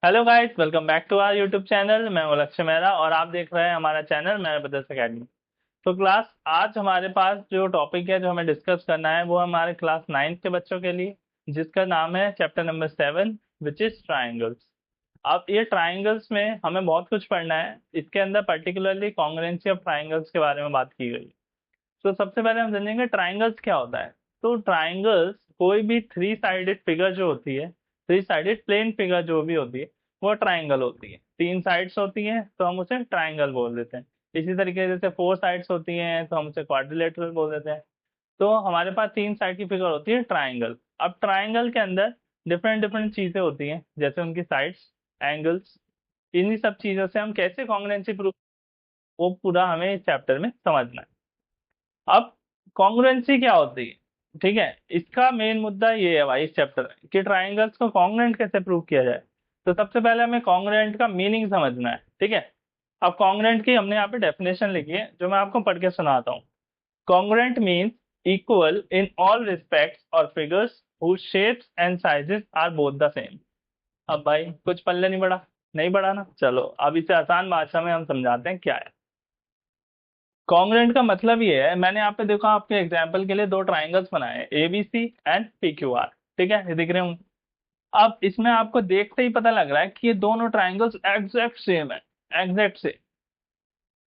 Hello guys, welcome back to our YouTube channel. मैं हूं लक्ष्य मेहरा और आप देख रहे हैं हमारा चैनल मेहरा ब्रदर्स एकेडमी। तो क्लास आज हमारे पास जो टॉपिक है जो हमें डिस्कस करना है वो हमारे क्लास 9th के बच्चों के लिए, जिसका नाम है chapter number 7 which is triangles. अब ये ट्राइंगल्स में हमें बहुत कुछ पढ़ना है। इसके अंदर पर्टिकुलरली कॉन्ग्रुएंसी ऑफ ट्राइंगल्स के बारे में बात की गई। तो सबसे पहले हम जानेंगे ट्राइंगल्स क्या होता है। तो ट्राइंगल्स कोई भी थ्री साइडेड फिगर जो होती है, थ्री साइडेड प्लेन फिगर जो भी होती है वो ट्राइंगल होती है। तीन साइड्स होती हैं तो हम उसे ट्राइंगल बोल देते हैं। इसी तरीके से जैसे फोर साइड्स होती हैं तो हम उसे क्वाड्रिलेटरल बोल देते हैं। तो हमारे पास तीन साइड की फिगर होती है ट्राइंगल। अब ट्राइंगल के अंदर डिफरेंट डिफरेंट चीजें होती हैं, जैसे उनकी साइड्स, एंगल्स। इन्हीं सब चीजों से हम कैसे कॉन्ग्रुएंसी प्रूफ, वो पूरा हमें इस चैप्टर में समझना है। अब कॉन्ग्रुएंसी क्या होती है, ठीक है, इसका मेन मुद्दा ये है भाई इस चैप्टर में कि ट्राइंगल्स को कॉन्ग्रुएंट कैसे प्रूव किया जाए। तो सबसे पहले हमें कॉन्ग्रुएंट का मीनिंग समझना है, ठीक है। अब कॉन्ग्रुएंट की हमने यहाँ पे डेफिनेशन लिखी है जो मैं आपको पढ़ के सुनाता हूँ। Congruent means equal in all respects और figures whose shapes and sizes are both the same। अब भाई कुछ पल्ले नहीं बढ़ा, नहीं बढ़ा ना। चलो अब इसे आसान भाषा में हम समझाते हैं क्या है। कॉन्ग्रुएंट का मतलब ये है, मैंने यहाँ पे देखा आपके एग्जाम्पल के लिए दो ट्राइंगल्स बनाए, ABC एंड PQR। ठीक है, ये दिख रहे हूँ। अब इसमें आपको देखते ही पता लग रहा है कि ये दोनों ट्राइंगल्स एग्जैक्ट सेम है, एग्जैक्ट से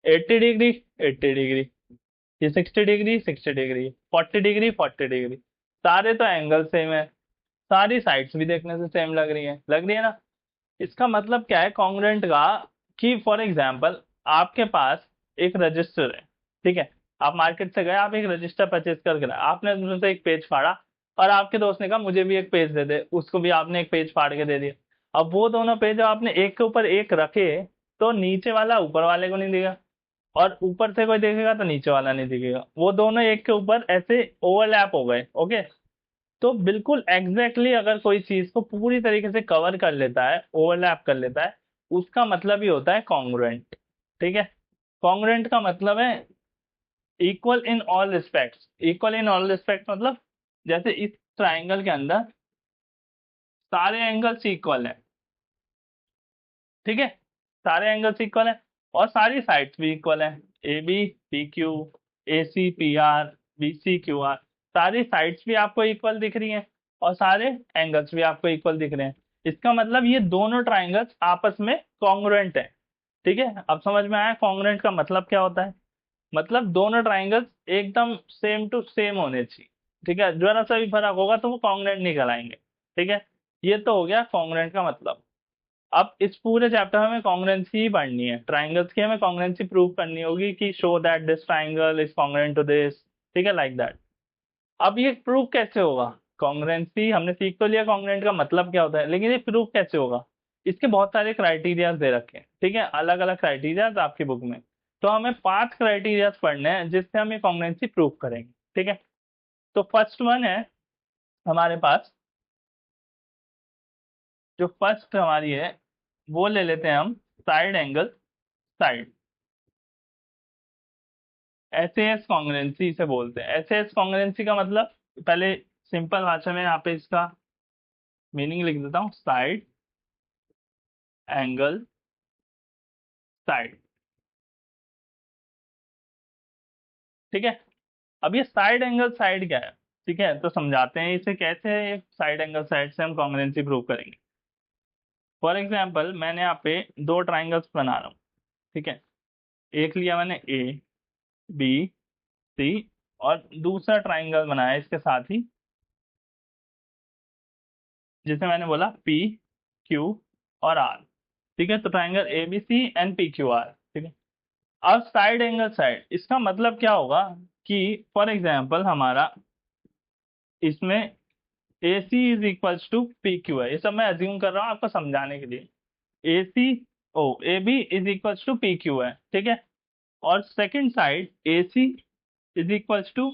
80 डिग्री 80 डिग्री, ये 60 डिग्री 60 डिग्री, 40 डिग्री 40 डिग्री। सारे तो एंगल सेम है, सारी साइड्स भी देखने से सेम लग रही है ना। इसका मतलब क्या है कॉन्ग्रुएंट का, कि फॉर एग्जाम्पल आपके पास एक रजिस्टर है, ठीक है। आप मार्केट से गए, आप एक रजिस्टर परचेज करके लाए, आपने उसमें से एक पेज फाड़ा और आपके दोस्त ने कहा मुझे भी एक पेज दे दे, उसको भी आपने एक पेज फाड़ के दे दिया। अब वो दोनों पेज आपने एक के ऊपर एक रखे तो नीचे वाला ऊपर वाले को नहीं दिखेगा, और ऊपर से कोई देखेगा तो नीचे वाला नहीं दिखेगा, वो दोनों एक के ऊपर ऐसे ओवरलैप हो गए। ओके, तो बिल्कुल एग्जैक्टली अगर कोई चीज को पूरी तरीके से कवर कर लेता है, ओवरलैप कर लेता है, उसका मतलब ही होता है कॉन्ग्रुएंट। ठीक है, कॉन्ग्रुएंट का मतलब है equal in all respects. Equal in all respect मतलब जैसे इस ट्राइंगल के अंदर सारे एंगल्स इक्वल है, ठीक है, सारे एंगल्स इक्वल है और सारी साइड्स भी इक्वल है। AB PQ, AC PR, BC QR, सारी साइड्स भी आपको इक्वल दिख रही हैं और सारे एंगल्स भी आपको इक्वल दिख रहे हैं। इसका मतलब ये दोनों ट्राइंगल्स आपस में कॉन्ग्रुएंट है। ठीक है, अब समझ में आया कॉन्ग्रुएंट का मतलब क्या होता है। मतलब दोनों ट्राइंगल्स एकदम सेम टू सेम होने चाहिए, ठीक है। जरा सा भी फर्क होगा तो वो कॉन्ग्रुएंट नहीं कहलाएंगे। ठीक है, ये तो हो गया कॉन्ग्रुएंट का मतलब। अब इस पूरे चैप्टर में हमें कॉन्ग्रुएंसी ही पढ़नी है, ट्राइंगल्स की हमें कॉन्ग्रुएंसी प्रूव करनी होगी कि show that this triangle is congruent to this. ठीक है, लाइक दैट। अब ये प्रूव कैसे होगा, कॉन्ग्रुएंसी हमने सीख तो लिया कॉन्ग्रुएंट का मतलब क्या होता है, लेकिन ये प्रूव कैसे होगा। इसके बहुत सारे क्राइटेरियाज दे रखे हैं, ठीक है, अलग अलग क्राइटेरियाज आपकी बुक में। तो हमें 5 क्राइटेरियाज पढ़ने हैं जिससे हम ये कॉन्ग्रुएंसी प्रूव करेंगे। ठीक है, तो फर्स्ट वन है हमारे पास, जो फर्स्ट हमारी है वो ले लेते हैं हम, side angle side. SAS congruency इसे बोलते हैं। एसएएस कॉन्ग्रुएंसी का मतलब, पहले सिंपल भाषा में यहाँ पे इसका मीनिंग लिख देता हूँ, साइड एंगल साइड। ठीक है, अब ये साइड एंगल साइड क्या है, ठीक है, तो समझाते हैं इसे कैसे साइड एंगल साइड से हम कॉन्ग्रुएंसी प्रूव करेंगे। फॉर एग्जाम्पल मैंने यहाँ पे दो ट्राइंगल्स बना रहा हूँ, ठीक है। एक लिया मैंने ABC और दूसरा ट्राइंगल बनाया इसके साथ ही, जिसे मैंने बोला PQ और R। ठीक है, तो ट्राइंगल ABC and PQR। ठीक है, अब साइड एंगल साइड इसका मतलब क्या होगा कि फॉर एग्जाम्पल हमारा इसमें AC = PQ है, ये सब मैं अज्यूम कर रहा हूँ आपको समझाने के लिए। AB = PQ है, ठीक है, और सेकंड साइड AC =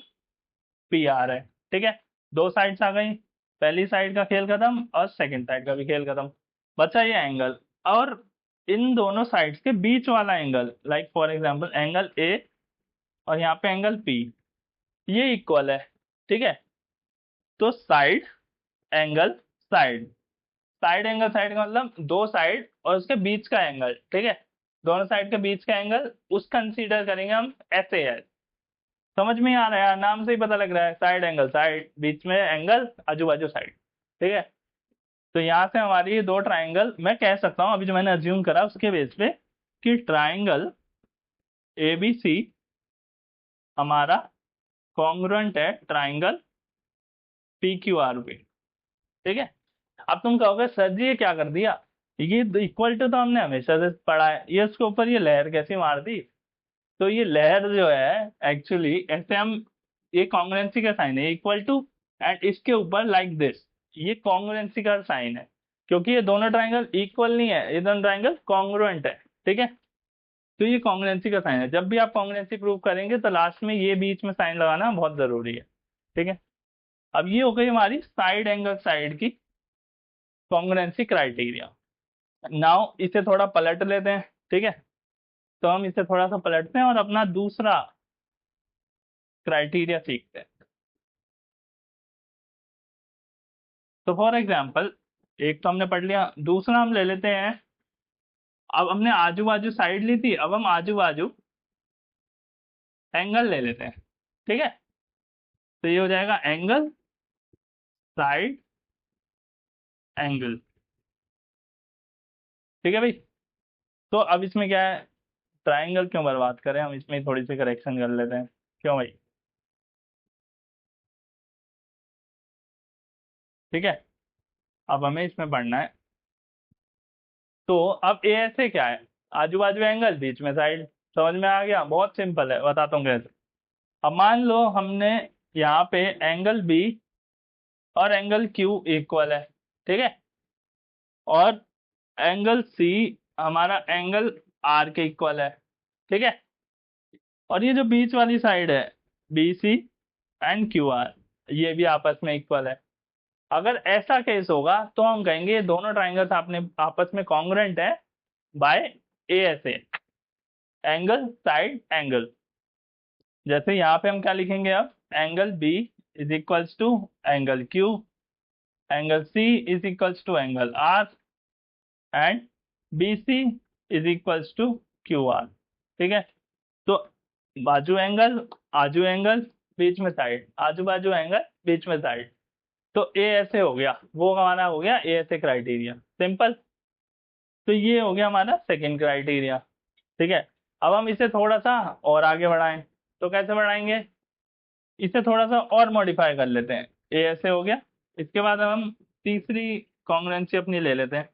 PR है। ठीक है, दो साइड्स आ गई, पहली साइड का खेल खत्म और सेकंड साइड का भी खेल खत्म, बचा ये एंगल। और इन दोनों साइड्स के बीच वाला angle, like for example angle A और यहाँ पे एंगल P, ये इक्वल है। ठीक है, तो साइड एंगल साइड, साइड का मतलब दो साइड और उसके बीच का एंगल, ठीक है, दोनों साइड के बीच का एंगल उस कंसीडर करेंगे हम एस ए एस। समझ में आ रहा है यार, नाम से ही पता लग रहा है, साइड एंगल, साइड बीच में एंगल, आजू बाजू साइड, ठीक है। तो यहाँ से हमारी दो ट्राइंगल, मैं कह सकता हूँ अभी जो मैंने अज्यूम करा उसके बेस पे कि ट्राइंगल ए बी सी हमारा कॉन्ग्रुएंट है ट्राइंगल पी क्यू आर पे, ठीक है। अब तुम कहोगे सर जी ये क्या कर दिया, ये इक्वल टू तो हमने हमेशा से पढ़ा है, ये उसके ऊपर ये लहर कैसी मार दी। तो ये लहर जो है एक्चुअली ऐसे हम, ये कॉन्ग्रुएंसी का साइन है इक्वल टू, एंड इसके ऊपर लाइक दिस, ये कॉन्ग्रुएंसी का साइन है, क्योंकि ये दोनों ट्राइंगल इक्वल नहीं है, ये दोनों ट्राइंगल कॉन्ग्रुएंट है, ठीक है। तो ये कॉन्ग्रुएंसी का साइन है, जब भी आप कॉन्ग्रुएंसी प्रूव करेंगे तो लास्ट में ये बीच में साइन लगाना बहुत जरूरी है, ठीक है। अब ये हो गई हमारी साइड एंगल साइड की कॉन्ग्रुएंसी क्राइटेरिया। नाउ इसे थोड़ा पलट लेते हैं, ठीक है। तो हम इसे थोड़ा सा पलटते हैं और अपना दूसरा क्राइटेरिया सीखते हैं। तो फॉर एग्जाम्पल, एक तो हमने पढ़ लिया, दूसरा हम ले लेते हैं, अब हमने आजू बाजू साइड ली थी, अब हम आजू बाजू एंगल ले लेते हैं, ठीक है। तो ये हो जाएगा एंगल साइड एंगल, ठीक है भाई। तो अब इसमें क्या है, ट्राइंगल क्यों बर्बाद करें, हम इसमें थोड़ी सी करेक्शन कर लेते हैं, क्यों भाई, ठीक है। अब हमें इसमें पढ़ना है, तो अब ए ऐसे क्या है, आजू बाजू एंगल बीच में साइड, समझ में आ गया, बहुत सिंपल है, बताता हूँ कैसे। अब मान लो हमने यहाँ पे एंगल बी और एंगल क्यू इक्वल है, ठीक है, और एंगल सी हमारा एंगल आर के इक्वल है, ठीक है। और ये जो बीच वाली साइड है B C and Q R, ये भी आपस में इक्वल है। अगर ऐसा केस होगा तो हम कहेंगे ये दोनों ट्राइंगल्स आपने आपस में कॉन्ग्रुएंट है by A S A, angle side angle. जैसे यहाँ पे हम क्या लिखेंगे, अब angle B is equals to angle Q, angle C is equals to angle R, and B C is equals to Q R, ठीक है। तो बाजू एंगल, आजू एंगल, बीच में साइड, आजू बाजू एंगल, बीच में साइड। तो ए ऐसे हो गया, वो हमारा हो गया ए ऐसे क्राइटेरिया, सिंपल। तो ये हो गया हमारा सेकंड क्राइटेरिया, ठीक है। अब हम इसे थोड़ा सा और आगे बढ़ाएं, तो कैसे बढ़ाएंगे, इसे थोड़ा सा और मॉडिफाई कर लेते हैं, ए ऐसे हो गया। इसके बाद अब हम तीसरी कॉन्ग्रुएंसी अपनी ले लेते हैं।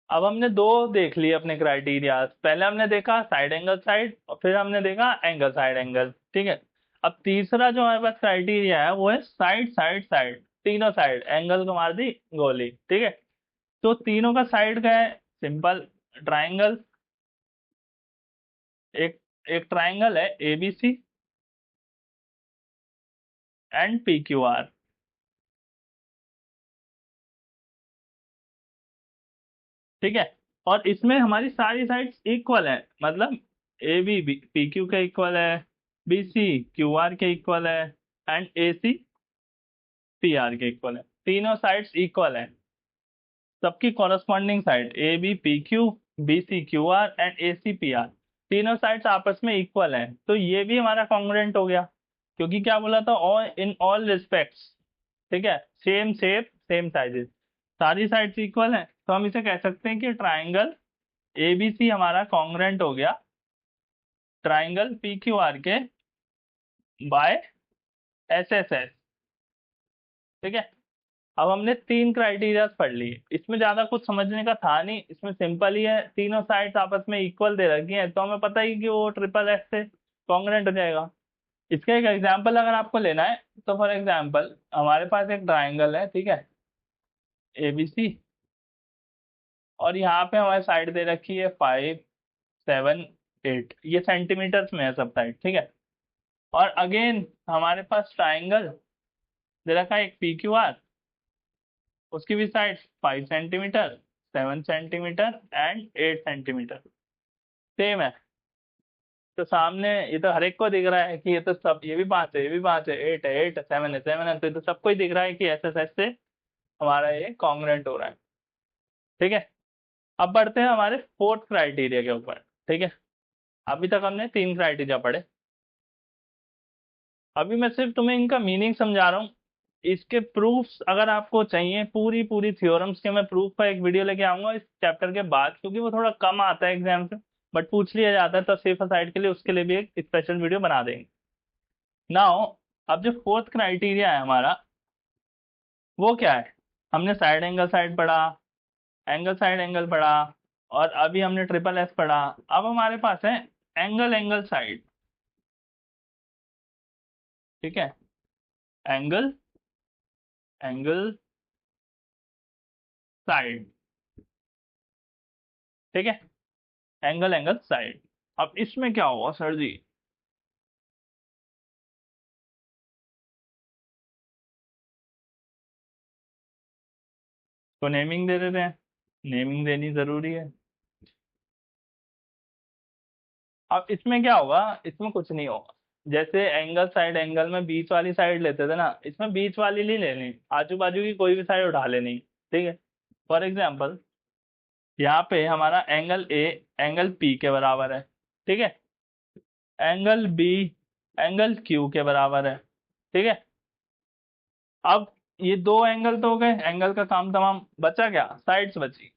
अब हमने दो देख लिए अपने क्राइटेरिया, पहले हमने देखा साइड एंगल साइड, और फिर हमने देखा एंगल साइड एंगल, ठीक है। अब तीसरा जो हमारे पास क्राइटेरिया है वो है साइड साइड साइड, तीनों साइड एंगल को मार दी गोली, ठीक है। तो तीनों का साइड क्या है, सिंपल, ट्राइंगल, एक एक ट्राइंगल है A B C and P Q R, ठीक है। और इसमें हमारी सारी साइड्स इक्वल है, मतलब ए बी पी क्यू के इक्वल है, बी सी क्यू आर के इक्वल है, and A C P R के इक्वल है, तीनों साइड्स इक्वल है। सबकी corresponding side A B P Q, B C Q R and A C P R, तीनों साइड्स आपस में इक्वल हैं, तो ये भी हमारा कॉन्ग्रुएंट हो गया, क्योंकि क्या बोला था, ऑल इन ऑल रिस्पेक्ट्स, ठीक है, सेम शेप सेम साइजेस, सारी साइड्स इक्वल हैं, तो हम इसे कह सकते हैं कि ट्राइंगल ए बी सी हमारा कॉन्ग्रुएंट हो गया ट्राइंगल पी क्यू आर के बाय एस एस एस, ठीक है। अब हमने तीन क्राइटेरिया पढ़ लिए, इसमें ज्यादा कुछ समझने का था नहीं, इसमें सिंपल ही है, तीनों साइड्स आपस में इक्वल दे रखी हैं, तो हमें पता ही कि वो ट्रिपल एस से कॉन्ग्रुएंट हो जाएगा। इसका एक एग्जांपल अगर आपको लेना है, तो फॉर एग्जांपल हमारे पास एक ट्राइंगल है, ठीक है, ए बी सी, और यहाँ पे हमारी साइड दे रखी है 5 7 8, ये सेंटीमीटर्स में है सब साइड, ठीक है। और अगेन हमारे पास ट्राइंगल दे रखा है एक पी क्यू आर, उसकी भी side 5 centimetre, 7 centimetre and 8 centimetre, same है। तो सामने ये तो हर एक को दिख रहा है कि ये तो सब, ये भी 5 है, ये भी 5 है, 8 है 8, 7 है 7 है, तो ये तो सबको ही दिख रहा है कि ऐसे ऐसे हमारा ये कॉन्ग्रुएंट हो रहा है। ठीक है, अब बढ़ते हैं हमारे फोर्थ क्राइटेरिया के ऊपर। ठीक है, अभी तक हमने 3 क्राइटेरिया पढ़े। अभी मैं सिर्फ तुम्हें इनका मीनिंग समझा रहा हूँ। इसके प्रूफ्स अगर आपको चाहिए, पूरी पूरी थ्योरम्स के, मैं प्रूफ का एक वीडियो लेके आऊंगा इस चैप्टर के बाद, क्योंकि वो थोड़ा कम आता है एग्जाम से, बट पूछ लिया जाता है, तो सेफर साइड के लिए उसके लिए भी एक स्पेशल वीडियो बना देंगे। नाउ, अब जो फोर्थ क्राइटेरिया है हमारा, वो क्या है? हमने साइड एंगल साइड पढ़ा, एंगल साइड एंगल पढ़ा, और अभी हमने ट्रिपल एस पढ़ा। अब हमारे पास है एंगल एंगल साइड। ठीक है, एंगल एंगल साइड। ठीक है, एंगल एंगल साइड। अब इसमें क्या होगा सर जी? तो नेमिंग दे देते हैं, नेमिंग देनी जरूरी है। अब इसमें क्या होगा? इसमें कुछ नहीं होगा। जैसे एंगल साइड एंगल में बीच वाली साइड लेते थे ना, इसमें बीच वाली नहीं लेनी, आजू बाजू की कोई भी साइड उठा लेनी। ठीक है, फॉर एग्जाम्पल यहाँ पे हमारा एंगल ए एंगल पी के बराबर है। ठीक है, एंगल बी एंगल क्यू के बराबर है। ठीक है, अब ये दो एंगल तो हो गए, एंगल का काम तमाम। बचा क्या? साइड्स बची।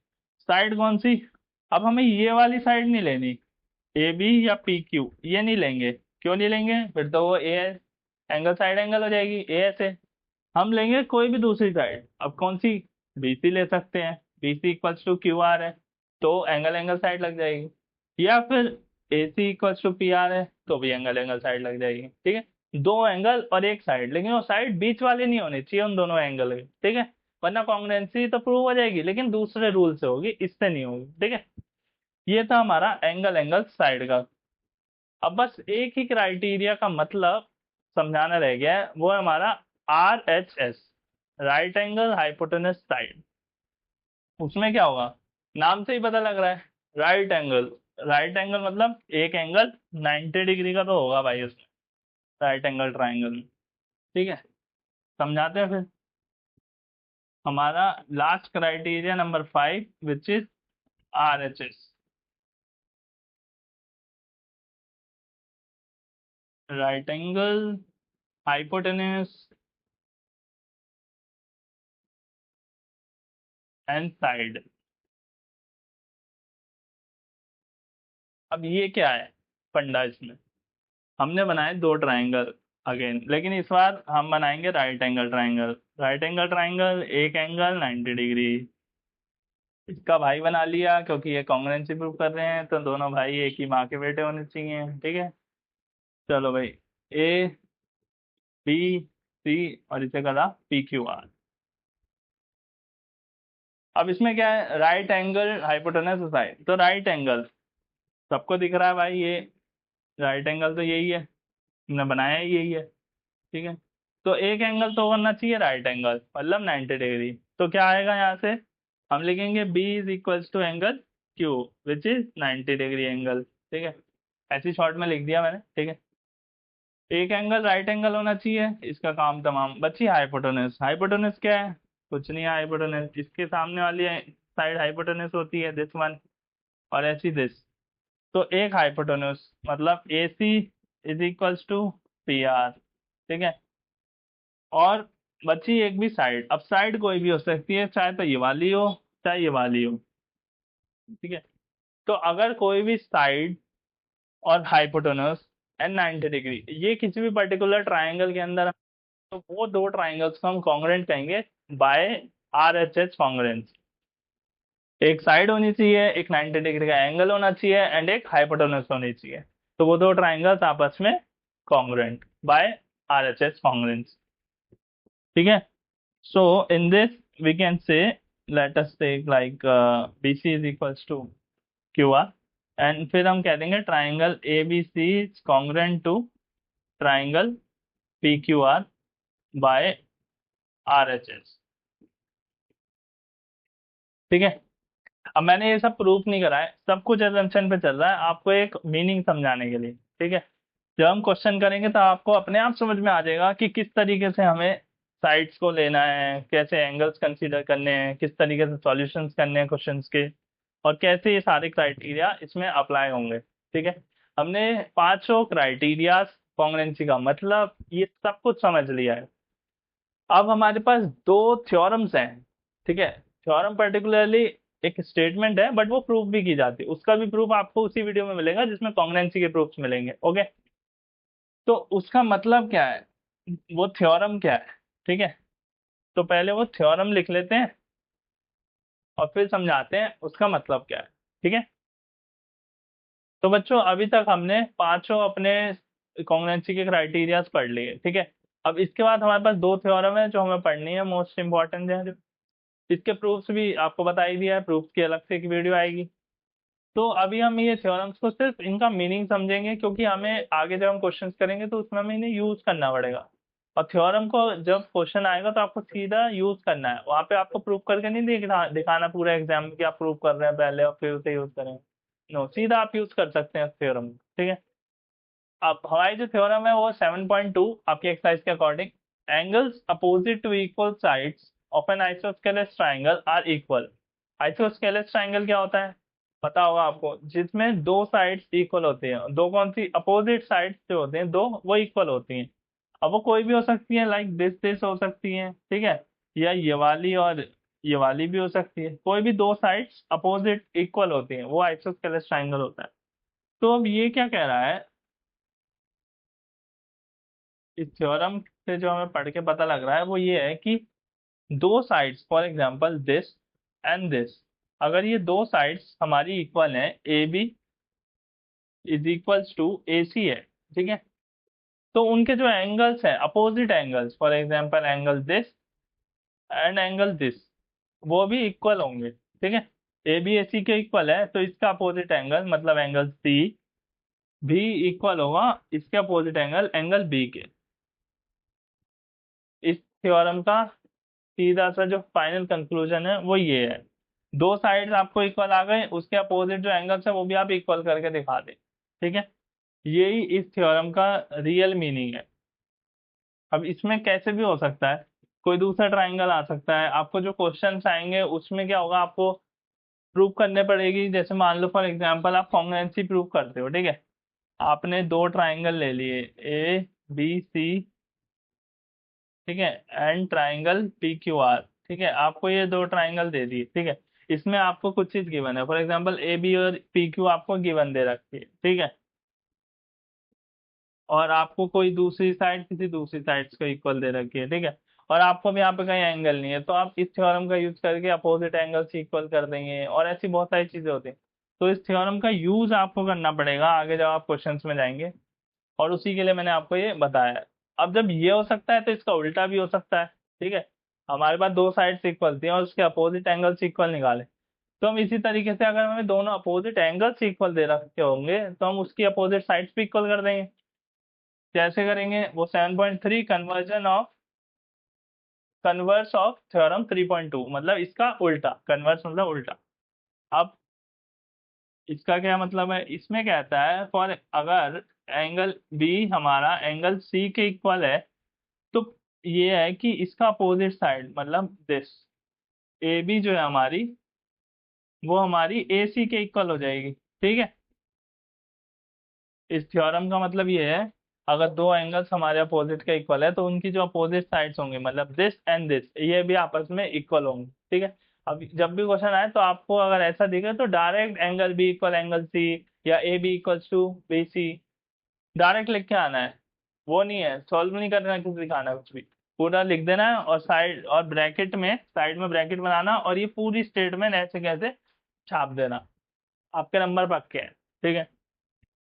साइड कौन सी? अब हमें ये वाली साइड नहीं लेनी, ए बी या पी क्यू, ये नहीं लेंगे। क्यों नहीं लेंगे? फिर तो वो A S, angle side angle हो जाएगी, ए एस है। हम लेंगे कोई भी दूसरी साइड। अब कौन सी? बी सी ले सकते हैं, B C equals to Q R है, तो एंगल एंगल साइड लग जाएगी। या फिर A C equals to P R है, तो भी एंगल एंगल साइड लग जाएगी। ठीक है, दो एंगल और एक साइड, लेकिन वो साइड बीच वाली नहीं होनी चाहिए उन दोनों एंगल की। ठीक है, वरना कॉन्ग्रुएंसी तो प्रूव हो जाएगी, लेकिन दूसरे रूल से होगी, इससे नहीं होगी। ठीक है, ये था हमारा एंगल एंगल साइड का। अब बस एक ही क्राइटेरिया का मतलब समझाना रह गया है, वो है हमारा R H S, right angle hypotenuse side. उसमें क्या होगा? नाम से ही पता लग रहा है, राइट एंगल। राइट एंगल मतलब एक एंगल 90 डिग्री का तो होगा भाई उसमें, राइट एंगल ट्राइंगल में। ठीक है, समझाते हैं फिर। हमारा last criteria number 5, which is R H S, right angle hypotenuse and side. अब ये क्या है फंडा इसमें? हमने बनाए दो ट्राइंगल अगेन, लेकिन इस बार हम बनाएंगे right angle triangle. Right angle triangle, एक एंगल 90 डिग्री। इसका भाई बना लिया, क्योंकि ये कॉन्ग्रुएंसी प्रूव कर रहे हैं, तो दोनों भाई एक ही माँ के बेटे होने चाहिए। ठीक है, चलो भाई, ए बी सी, और इसे करा पी क्यू आर। अब इसमें क्या है? राइट एंगल हाइपोटेनस साइड, तो राइट एंगल सबको दिख रहा है भाई, ये राइट एंगल तो यही है, हमने बनाया ही यही है। ठीक है, तो एक एंगल तो बनना चाहिए राइट एंगल, मतलब 90 डिग्री। तो क्या आएगा यहाँ से? हम लिखेंगे B is equals to angle Q which is 90 degree angle. ठीक है, ऐसी शॉर्ट में लिख दिया मैंने। ठीक है, एक एंगल राइट एंगल होना चाहिए, इसका काम तमाम। बची हाइपोटेनस। हाइपोटेनस क्या है? कुछ नहीं है हाइपोटेनस, इसके सामने वाली साइड हाइपोटेनस होती है, दिस वन, और ऐसी दिस। तो एक हाइपोटेनस मतलब AC is equals to PR। ठीक है, और बची एक भी साइड। अब साइड कोई भी हो सकती है, चाहे तो ये वाली हो, चाहे ये वाली हो। ठीक है, तो अगर कोई भी साइड और हाइपोटेनस एंड 90 डिग्री, ये किसी भी पर्टिकुलर ट्राइंगल के अंदर, तो वो दो ट्राइंगल्स को हम कॉन्ग्रुएंट कहेंगे बाय RHS कॉन्ग्रुएंस। एक साइड होनी चाहिए, एक 90 डिग्री का एंगल होना चाहिए, एंड एक हाइपोटेनस होनी चाहिए, तो वो दो ट्राइंगल्स आपस में कॉन्ग्रुएंट बाय RHS कॉन्ग्रुएंस। ठीक है, so in this we can say, let us take like BC is equals to QR, and फिर हम कह देंगे triangle ABC is congruent to triangle PQR by RHS। ठीक है, अब मैंने ये सब प्रूफ नहीं करा है, सब कुछ assumption पे चल रहा है, आपको एक मीनिंग समझाने के लिए। ठीक है। जब हम क्वेश्चन करेंगे तो आपको अपने आप समझ में आ जाएगा कि किस तरीके से हमें साइड्स को लेना है, कैसे एंगल्स कंसीडर करने हैं, किस तरीके से सॉल्यूशंस करने हैं क्वेश्चंस के, और कैसे ये सारे क्राइटेरिया इसमें अप्लाई होंगे। ठीक है। हमने पांचों क्राइटेरिया, कॉन्ग्रुएंसी का मतलब, ये सब कुछ समझ लिया है। अब हमारे पास दो थ्योरम्स हैं। ठीक है। थ्योरम पर्टिकुलरली एक स्टेटमेंट है, बट वो प्रूफ भी की जाती है। उसका भी प्रूफ आपको उसी वीडियो में मिलेगा जिसमें कॉन्ग्रुएंसी के प्रूफ्स मिलेंगे। ओके। तो उसका मतलब क्या है, वो थ्योरम क्या है। ठीक है। तो पहले वो थ्योरम लिख लेते हैं और फिर समझाते हैं उसका मतलब क्या है। ठीक है। तो बच्चों, अभी तक हमने पांचों अपने कॉन्ग्रुएंसी के क्राइटेरियाज पढ़ लिए। ठीक है। अब इसके बाद हमारे पास दो थ्योरम है जो हमें पढ़नी है, मोस्ट इंपॉर्टेंट है। इसके प्रूफ्स भी आपको बता ही दिया है, प्रूफ्स की अलग से एक वीडियो आएगी। तो अभी हम ये थ्योरम्स को सिर्फ इनका मीनिंग समझेंगे, क्योंकि हमें आगे जब हम क्वेश्चंस करेंगे तो उसमें हमें इन्हें यूज करना पड़ेगा। और थ्योरम को जब क्वेश्चन आएगा तो आपको सीधा यूज करना है, वहां पे आपको प्रूव करके नहीं दिखाना पूरा एग्जाम में कि आप प्रूव कर रहे हैं पहले और फिर उसे यूज करें। नो, सीधा आप यूज कर सकते हैं थ्योरम। ठीक है। अब हमारी जो थ्योरम है वो 7.2 आपकी एक्सरसाइज के according, angles opposite to equal sides of an isosceles triangle are equal. Isosceles triangle क्या होता है पता होगा आपको, जिसमें दो साइड्स इक्वल होती हैं। दो कौन सी अपोजिट साइड्स जो होते हैं दो, वो इक्वल होती हैं। अब वो कोई भी हो सकती है, लाइक दिस हो सकती है। ठीक है। या ये वाली और ये वाली भी हो सकती है। कोई भी दो साइड्स अपोजिट इक्वल होती हैं, वो आइसोस्केलेस ट्राइंगल होता है। तो अब ये क्या कह रहा है, इस थ्योरम से जो हमें पढ़ के पता लग रहा है वो ये है कि दो sides, for example this and this, अगर ये दो साइड्स हमारी इक्वल हैं, A B is equals to A C है। ठीक है। तो उनके जो एंगल्स हैं, opposite angles, for example angle this and angle this, वो भी इक्वल होंगे। ठीक है। ए बी ए सी के इक्वल है तो इसका अपोजिट एंगल मतलब एंगल सी भी इक्वल होगा इसके अपोजिट एंगल एंगल बी के। इस थ्योरम का सीधा सा जो फाइनल कंक्लूजन है वो ये है, दो साइड्स आपको इक्वल आ गए, उसके अपोजिट जो एंगल्स है वो भी आप इक्वल करके दिखा दें। ठीक है। यही इस थ्योरम का रियल मीनिंग है। अब इसमें कैसे भी हो सकता है, कोई दूसरा ट्राइंगल आ सकता है। आपको जो क्वेश्चंस आएंगे उसमें क्या होगा, आपको प्रूव करने पड़ेगी। जैसे मान लो फॉर एग्जांपल आप कॉन्ग्रुएंसी प्रूव करते हो। ठीक है। आपने दो ट्राइंगल ले लिए, ए बी सी, ठीक है, and triangle P Q R. ठीक है। आपको ये दो ट्राइंगल दे दिए। ठीक है। इसमें आपको कुछ चीज गिवन है, फॉर एग्जांपल ए बी और पी क्यू आपको गिवन दे रखी है। ठीक है। और आपको कोई दूसरी साइड किसी दूसरी साइड को इक्वल दे रखी है। ठीक है। और आपको भी यहाँ पे कहीं एंगल नहीं है, तो आप इस थ्योरम का यूज करके अपोजिट एंगल्स इक्वल कर देंगे, और ऐसी बहुत सारी चीजें होती हैं। तो इस थ्योरम का यूज आपको करना पड़ेगा आगे जब आप क्वेश्चंस में जाएंगे, और उसी के लिए मैंने आपको ये बताया है। अब जब ये हो सकता है तो इसका उल्टा भी हो सकता है। ठीक है। हमारे पास दो साइड्स इक्वल थी और उसके अपोजिट एंगल्स इक्वल निकाले, तो हम इसी तरीके से अगर हमें दोनों अपोजिट एंगल्स इक्वल दे रखे होंगे तो हम उसकी अपोजिट साइड्स भी इक्वल कर देंगे। कैसे करेंगे, वो 7.3 कन्वर्स ऑफ थ्योरम 3.2, मतलब इसका उल्टा, कन्वर्स मतलब उल्टा। अब इसका क्या मतलब है, इसमें कहता है फॉर अगर एंगल बी हमारा एंगल सी के इक्वल है, तो ये है कि इसका अपोजिट साइड मतलब दिस ए बी जो है हमारी, वो हमारी ए सी के इक्वल हो जाएगी। ठीक है। इस थ्योरम का मतलब ये है, अगर दो एंगल्स हमारे अपोजिट के इक्वल है तो उनकी जो अपोजिट साइड्स होंगे, मतलब दिस एंड दिस, ये भी आपस में इक्वल होंगे। ठीक है। अब जब भी क्वेश्चन आए तो आपको अगर ऐसा दिखे तो direct angle B equal angle C, या A B equals to B C, direct लिख के आना है। वो नहीं है, सॉल्व नहीं करना, कुछ दिखाना है, कुछ भी पूरा लिख देना है, और साइड और ब्रैकेट में, साइड में ब्रैकेट बनाना, और ये पूरी स्टेटमेंट ऐसे कैसे छाप देना, आपके नंबर पक्के हैं। ठीक है।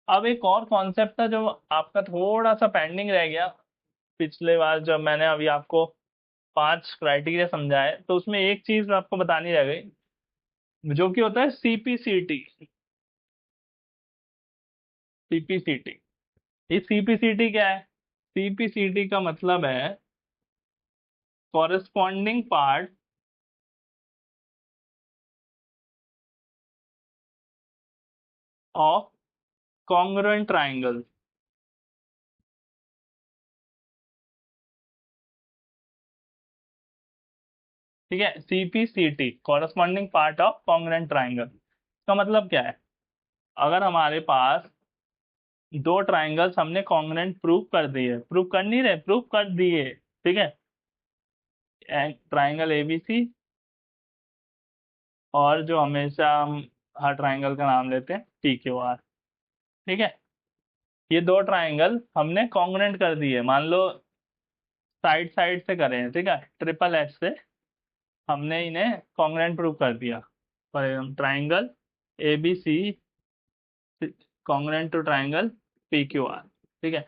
अब एक और कॉन्सेप्ट था जो आपका थोड़ा सा पेंडिंग रह गया पिछले बार, जब मैंने अभी आपको पांच क्राइटेरिया समझाए तो उसमें एक चीज आपको बतानी रह गई, जो कि होता है सीपीसीटी। सीपीसीटी, ये सीपीसीटी क्या है, सीपीसीटी का मतलब है corresponding part of congruent triangle. ठीक है, CPCT corresponding part of congruent triangle का मतलब क्या है? अगर हमारे पास दो ट्राइंगल्स हमने कॉन्ग्रुएंट प्रूव कर दिए, प्रूव कर नहीं रहे, प्रूव कर दिए, ठीक है, ट्राइंगल ABC और जो हमेशा हम हर ट्राइंगल का नाम लेते हैं PQR, ठीक है, ये दो ट्राइंगल हमने कॉन्ग्रुएंट कर दिए, मान लो साइड साइड से करें, ठीक है, ट्रिपल H से हमने इन्हें कॉन्ग्रुएंट प्रूव कर दिया। For example triangle ABC congruent to triangle PQR, ठीक है,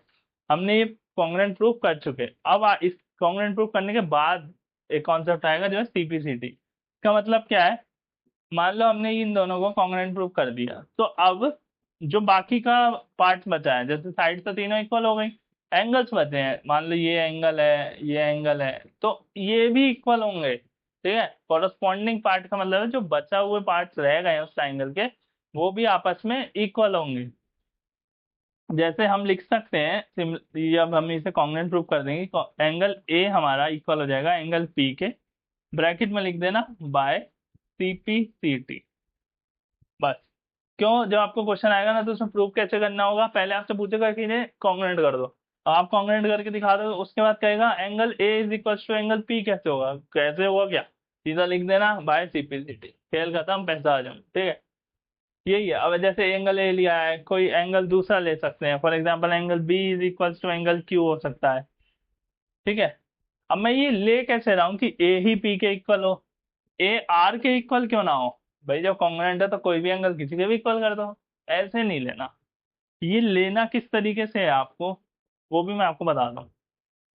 हमने ये कॉन्ग्रुएंट प्रूव कर चुके। अब इस कॉन्ग्रुएंट प्रूव करने के बाद एक कॉन्सेप्ट आएगा जो है CPCT। इसका मतलब क्या है? मान लो हमने इन दोनों को कॉन्ग्रुएंट प्रूव कर दिया, तो अब जो बाकी का पार्ट बचा है, जैसे साइड तो तीनों इक्वल हो गई, एंगल्स बचे हैं, मान लो ये एंगल है, ये एंगल है, तो ये भी इक्वल होंगे, ठीक है। कॉरस्पॉन्डिंग पार्ट का मतलब है जो बचा हुए पार्ट रह गए उस ट्राइंगल के, वो भी आपस में इक्वल होंगे। जैसे हम लिख सकते हैं जब हम इसे कॉन्ग्रुएंट प्रूव कर देंगे, एंगल A हमारा इक्वल हो जाएगा एंगल P के, ब्रैकेट में लिख देना बाय CPCT, बस। क्यों? जब आपको क्वेश्चन आएगा ना तो उसमें प्रूफ कैसे करना होगा, पहले आपसे पूछेगा कि इन्हें कॉन्ग्रुएंट कर दो, आप कॉन्ग्रुएंट करके दिखा दो, उसके बाद कहेगा angle A is equal to angle P कैसे होगा, कैसे होगा क्या, सीधा लिख देना बाय CPCT, खेल खत्म, पैसा आ जाओ, ठीक है। यही है। अब जैसे एंगल A लिया है, कोई एंगल दूसरा ले सकते हैं, for example angle B is equal to angle Q हो सकता है, ठीक है। अब मैं ये ले कैसे रहा हूँ कि A ही P के इक्वल हो, A R के इक्वल क्यों ना हो? भाई जब कॉन्ग्रुएंट है तो कोई भी एंगल किसी के भी इक्वल कर दो, ऐसे नहीं लेना। ये लेना किस तरीके से है आपको, वो भी मैं आपको बता दूं।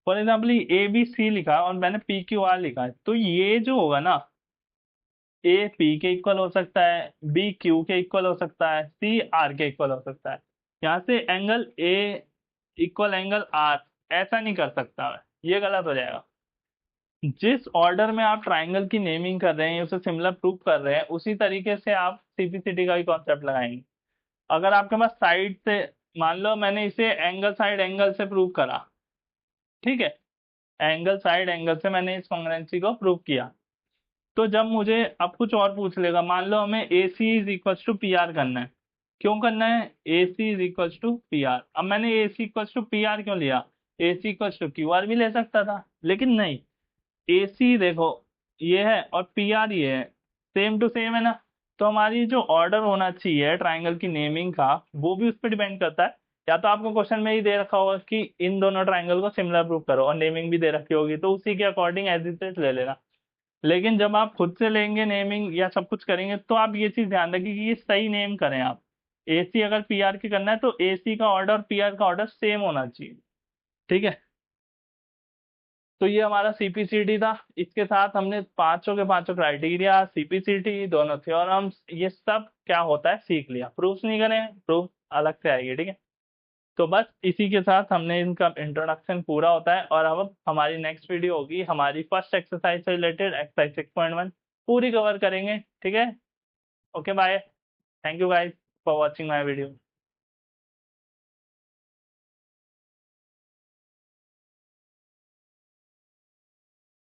फॉर एग्जाम्पल ABC लिखा और मैंने PQR लिखा है, तो ये जो होगा ना, A P के इक्वल हो सकता है, B Q के इक्वल हो सकता है, C R के इक्वल हो सकता है। यहाँ से angle A equal angle R ऐसा नहीं कर सकता मैं, ये गलत हो जाएगा। जिस ऑर्डर में आप ट्राइंगल की नेमिंग कर रहे हैं, उसे सिमिलर प्रूव कर रहे हैं, उसी तरीके से आप CPCT का भी कॉन्सेप्ट लगाएंगे। अगर आपके पास साइड से, मान लो मैंने इसे एंगल साइड एंगल से प्रूव करा, ठीक है, एंगल साइड एंगल से मैंने इस कॉन्ग्रुएंसी को प्रूव किया, तो जब मुझे अब कुछ और पूछ लेगा, मान लो हमें AC is equal to PR करना है, क्यों करना है? AC is equal to PR। अब मैंने AC इक्वल टू PR क्यों लिया? AC इक्वल टू QR भी ले सकता था, लेकिन नहीं, AC देखो ये है और PR ये है, सेम टू सेम है ना, तो हमारी जो ऑर्डर होना चाहिए ट्राइंगल की नेमिंग का, वो भी उस पर डिपेंड करता है। या तो आपको क्वेश्चन में ही दे रखा होगा कि इन दोनों ट्राइंगल को सिमिलर प्रूव करो और नेमिंग भी दे रखी होगी, तो उसी के अकॉर्डिंग एज इट इज ले लेना। लेकिन जब आप खुद से लेंगे नेमिंग या सब कुछ करेंगे, तो आप ये चीज ध्यान रखिए कि ये सही नेम करें आप। AC अगर PR की करना है तो AC का ऑर्डर और PR का ऑर्डर सेम होना चाहिए, ठीक है। तो ये हमारा CPCT था, इसके साथ हमने पांचों के पांचों क्राइटेरिया, CPCT, दोनों थ्योरम्स, ये सब क्या होता है सीख लिया। प्रूफ नहीं करें, प्रूफ अलग से आएगी, ठीक है। तो बस इसी के साथ हमने इनका इंट्रोडक्शन पूरा होता है, और अब हमारी नेक्स्ट वीडियो होगी हमारी फर्स्ट एक्सरसाइज से रिलेटेड, एक्सरसाइज 6.1 पूरी कवर करेंगे, ठीक है। Okay bye, thank you guys for watching my video.